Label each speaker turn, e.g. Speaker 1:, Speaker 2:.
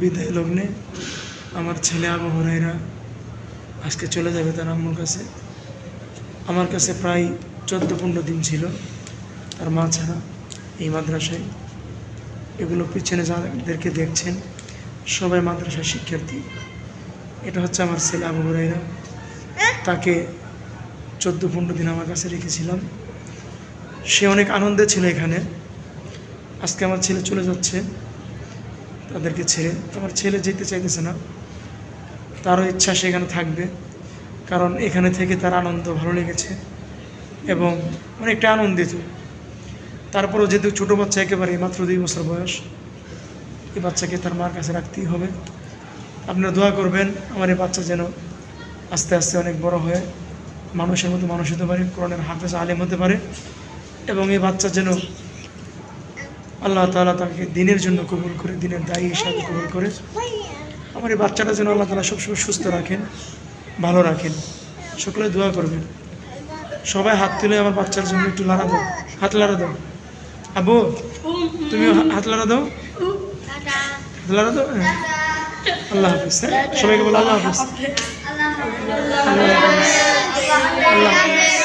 Speaker 1: বিদায় লগ্নে আমার ছেলে আবু হুরায়রা আজকে চলে যাবে তার আম্মুর কাছে। আমার কাছে প্রায় 14-15 দিন ছিল তার মা ছাড়া এই মাদ্রাসায়। এগুলো পিছনে যাদেরকে দেখছেন সবাই মাদ্রাসার শিক্ষার্থী। এটা হচ্ছে আমার ছেলে আবু হুরায়রা। তাকে 14-15 দিন আমার কাছে রেখেছিলাম। সে অনেক আনন্দে ছিল এখানে। আজকে আমার ছেলে চলে যাচ্ছে তাদেরকে ছেড়ে। আমার ছেলে যেতে চাইতেছে না, তারও ইচ্ছা সেখানে থাকবে, কারণ এখানে থেকে তার আনন্দ ভালো লেগেছে এবং অনেকটা আনন্দিত। তারপরেও যেহেতু ছোটো বাচ্চা, একেবারে মাত্র 2 বছর বয়স, এই বাচ্চাকে তার মার কাছে রাখতেই হবে। আপনারা দোয়া করবেন আমার এই বাচ্চা যেন আস্তে আস্তে অনেক বড় হয়ে মানুষের মতো মানুষ হতে পারে, কোরআনের হাফেজ আলেম হতে পারে, এবং এই বাচ্চা যেন আল্লাহ তাআলা তাকে দিনের জন্য কবুল করে, দিনের দায়ী হিসাবে কবুল করে। আমার এই বাচ্চাটা যেন আল্লাহ তাআলা সবসময় সুস্থ রাখেন, ভালো রাখেন। সকলে দোয়া করবেন। সবাই হাত তুলে আমার বাচ্চার জন্য একটু লাড়া দাও, হাত লাড়া দাও। আবু তুমিও হাত লাড়া দাও, হাত লাড়া দাও। আল্লাহ হাফিজ। সবাইকে বলো আল্লাহ হাফিজ। আল্লাহ হাফিজ।